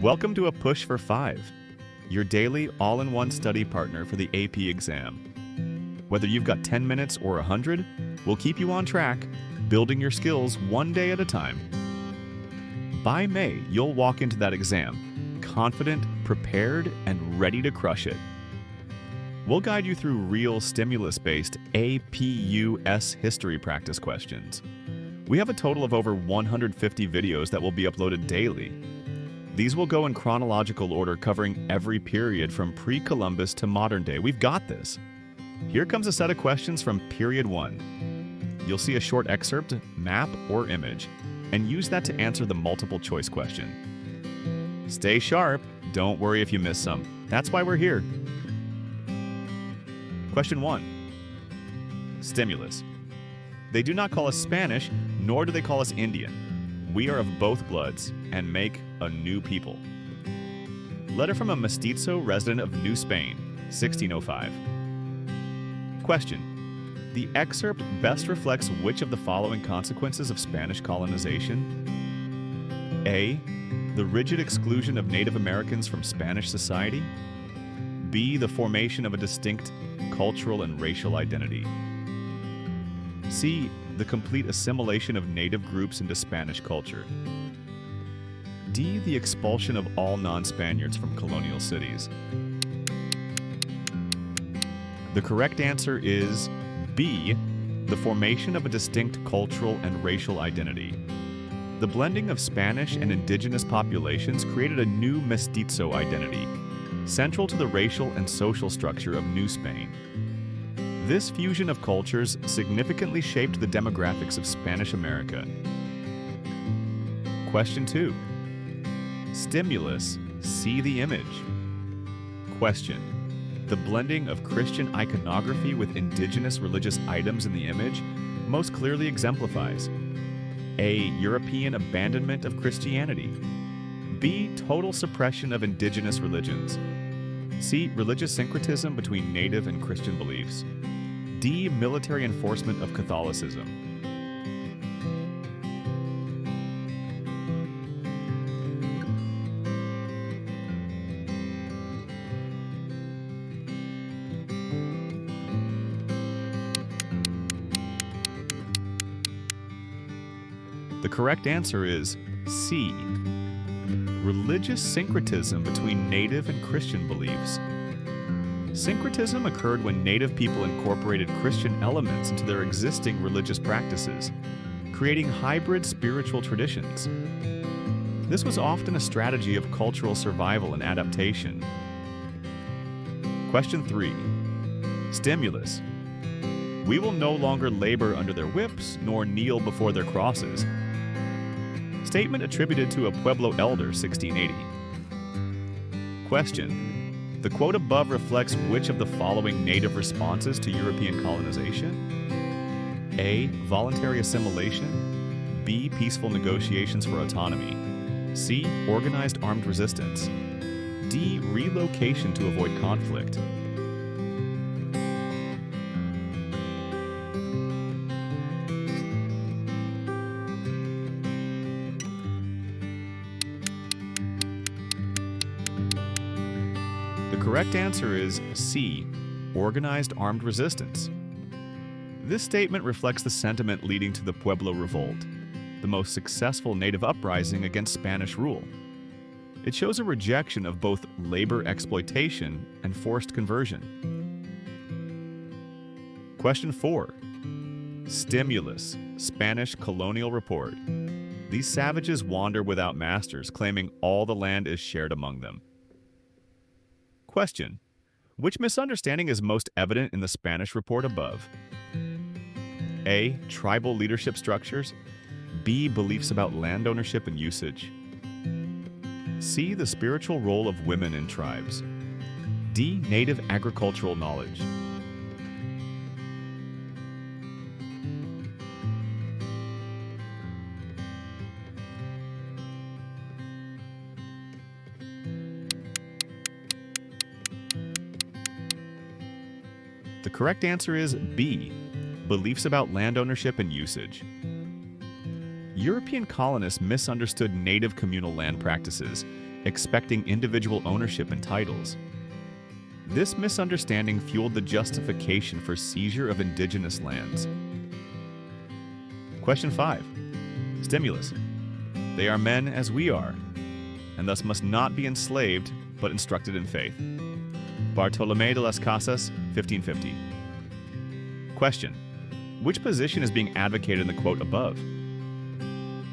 Welcome to A Push for 5, your daily all-in-one study partner for the AP exam. Whether you've got 10 minutes or 100, we'll keep you on track, building your skills one day at a time. By May, you'll walk into that exam confident, prepared, and ready to crush it. We'll guide you through real stimulus-based AP U.S. history practice questions. We have a total of over 150 videos that will be uploaded daily. These will go in chronological order, covering every period from pre-Columbus to modern day. We've got this. Here comes a set of questions from Period 1. You'll see a short excerpt, map, or image, and use that to answer the multiple choice question. Stay sharp. Don't worry if you miss some. That's why we're here. Question 1. Stimulus. They do not call us Spanish, nor do they call us Indian. We are of both bloods and make a new people. Letter from a mestizo resident of New Spain, 1605. Question. The excerpt best reflects which of the following consequences of Spanish colonization? A. The rigid exclusion of Native Americans from Spanish society. B. The formation of a distinct cultural and racial identity. C. The complete assimilation of native groups into Spanish culture. D. The expulsion of all non-Spaniards from colonial cities. The correct answer is B. The formation of a distinct cultural and racial identity. The blending of Spanish and indigenous populations created a new mestizo identity, central to the racial and social structure of New Spain. This fusion of cultures significantly shaped the demographics of Spanish America. Question 2. Stimulus, see the image. Question. The blending of Christian iconography with indigenous religious items in the image most clearly exemplifies A. European abandonment of Christianity. B. Total suppression of indigenous religions. C. Religious syncretism between native and Christian beliefs. D. Military enforcement of Catholicism. The correct answer is C. Religious syncretism between native and Christian beliefs. Syncretism occurred when native people incorporated Christian elements into their existing religious practices, creating hybrid spiritual traditions. This was often a strategy of cultural survival and adaptation. Question 3. Stimulus. We will no longer labor under their whips, nor kneel before their crosses. Statement attributed to a Pueblo elder, 1680. Question. The quote above reflects which of the following native responses to European colonization? A. Voluntary assimilation. B. Peaceful negotiations for autonomy. C. Organized armed resistance. D. Relocation to avoid conflict. The correct answer is C. Organized armed resistance. This statement reflects the sentiment leading to the Pueblo Revolt, the most successful native uprising against Spanish rule. It shows a rejection of both labor exploitation and forced conversion. Question 4. Stimulus, Spanish colonial report. These savages wander without masters, claiming all the land is shared among them. Question. Which misunderstanding is most evident in the Spanish report above? A. Tribal leadership structures. B. Beliefs about land ownership and usage. C. The spiritual role of women in tribes. D. Native agricultural knowledge. The correct answer is B. Beliefs about land ownership and usage. European colonists misunderstood native communal land practices expecting individual ownership and titles. This misunderstanding fueled the justification for seizure of indigenous lands. Question 5. Stimulus. They are men as we are, and thus must not be enslaved, but instructed in faith. Bartolomé de las Casas, 1550. Question. Which position is being advocated in the quote above?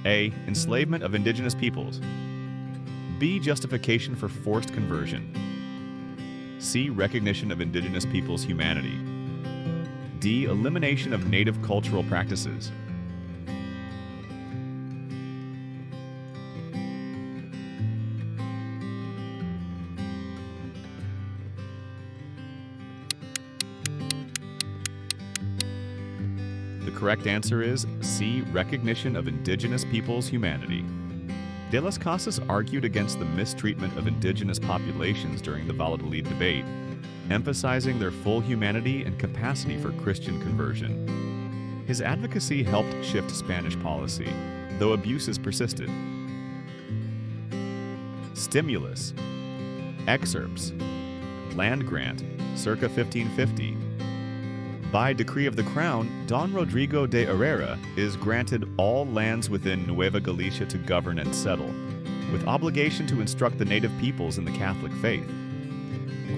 A. Enslavement of indigenous peoples. B. Justification for forced conversion. C. Recognition of indigenous peoples' humanity. D. Elimination of native cultural practices. The correct answer is C. Recognition of indigenous peoples' humanity. De las Casas argued against the mistreatment of indigenous populations during the Valladolid debate, emphasizing their full humanity and capacity for Christian conversion. His advocacy helped shift Spanish policy, though abuses persisted. Stimulus. Excerpts. Land grant, circa 1550. By decree of the Crown, Don Rodrigo de Herrera is granted all lands within Nueva Galicia to govern and settle, with obligation to instruct the native peoples in the Catholic faith.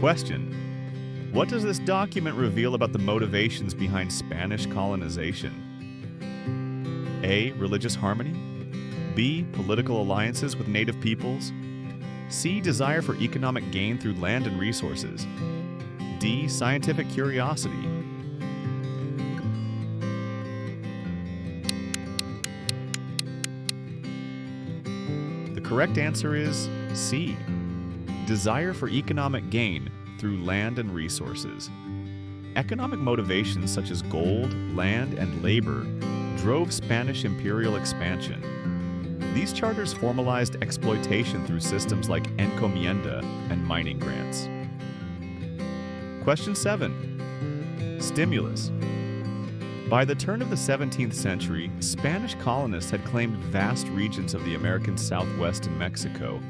Question. What does this document reveal about the motivations behind Spanish colonization? A. Religious harmony. B. Political alliances with native peoples. C. Desire for economic gain through land and resources. D. Scientific curiosity. The correct answer is C. Desire for economic gain through land and resources. Economic motivations such as gold, land, and labor drove Spanish imperial expansion. These charters formalized exploitation through systems like encomienda and mining grants. Question 7. Stimulus. By the turn of the 17th century, Spanish colonists had claimed vast regions of the American Southwest and Mexico,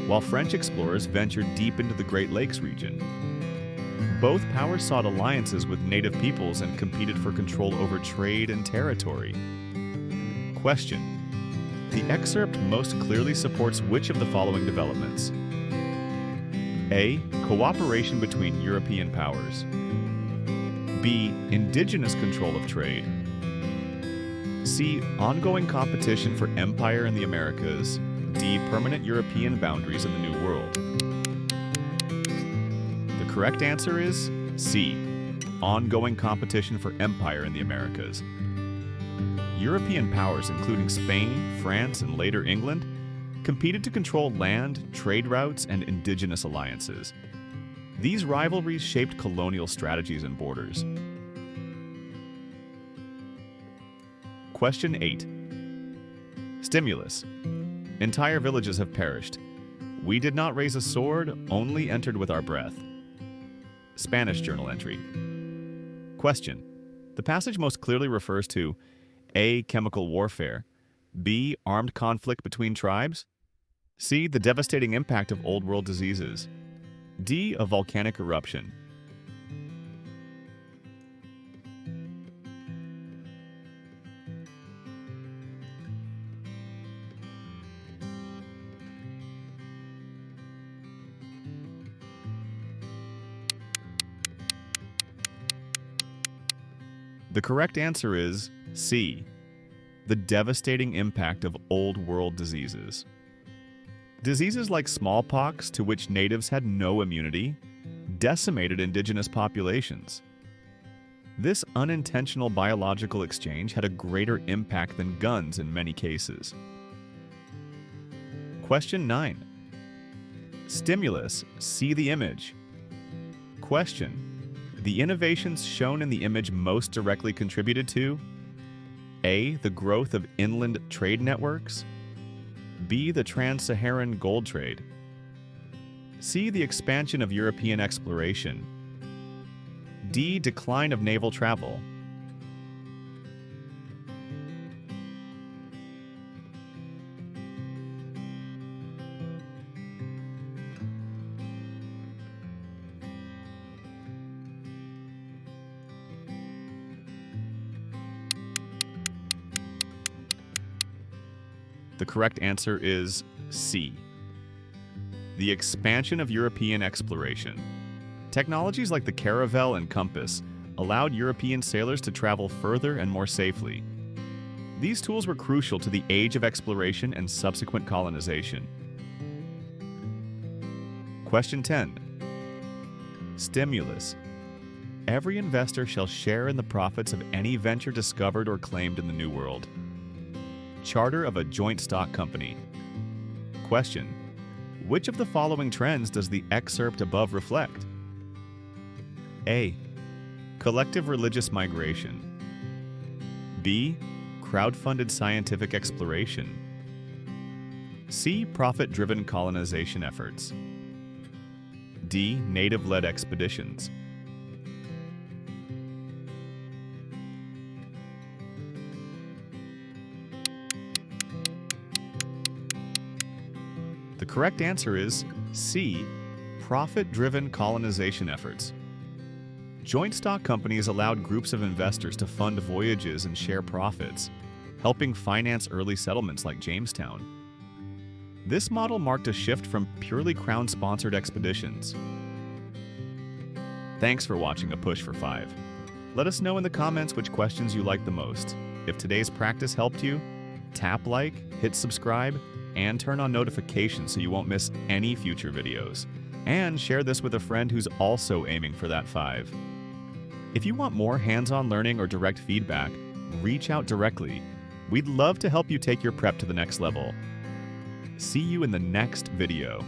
while French explorers ventured deep into the Great Lakes region. Both powers sought alliances with native peoples and competed for control over trade and territory. Question. The excerpt most clearly supports which of the following developments? A. Cooperation between European powers. B. Indigenous control of trade. C. Ongoing competition for empire in the Americas. D. Permanent European boundaries in the New World. The correct answer is C. Ongoing competition for empire in the Americas. European powers, including Spain, France, and later England, competed to control land, trade routes, and indigenous alliances. These rivalries shaped colonial strategies and borders. Question 8. Stimulus. Entire villages have perished. We did not raise a sword, only entered with our breath. Spanish journal entry. Question. The passage most clearly refers to A. Chemical warfare. B. Armed conflict between tribes. C. The devastating impact of Old World diseases. D. A volcanic eruption. The correct answer is C. The devastating impact of Old World diseases. Diseases like smallpox, to which natives had no immunity, decimated indigenous populations. This unintentional biological exchange had a greater impact than guns in many cases. Question 9. Stimulus, see the image. Question. The innovations shown in the image most directly contributed to A. The growth of inland trade networks. B. The trans-Saharan gold trade. C. The expansion of European exploration. D. Decline of naval travel. correct answer is C. The expansion of European exploration. Technologies like the caravel and compass allowed European sailors to travel further and more safely. These tools were crucial to the age of exploration and subsequent colonization. Question 10. Stimulus. Every investor shall share in the profits of any venture discovered or claimed in the New World. Charter of a joint stock company. Question. Which of the following trends does the excerpt above reflect? A. Collective religious migration. B. Crowdfunded scientific exploration. C. Profit-driven colonization efforts. D. Native-led expeditions. The correct answer is C. Profit-driven colonization efforts. Joint stock companies allowed groups of investors to fund voyages and share profits, helping finance early settlements like Jamestown. This model marked a shift from purely Crown-sponsored expeditions. Thanks for watching APush for 5. Let us know in the comments which questions you liked the most. If today's practice helped you, tap like, hit subscribe, and turn on notifications so you won't miss any future videos. And share this with a friend who's also aiming for that 5. If you want more hands-on learning or direct feedback, reach out directly. We'd love to help you take your prep to the next level. See you in the next video.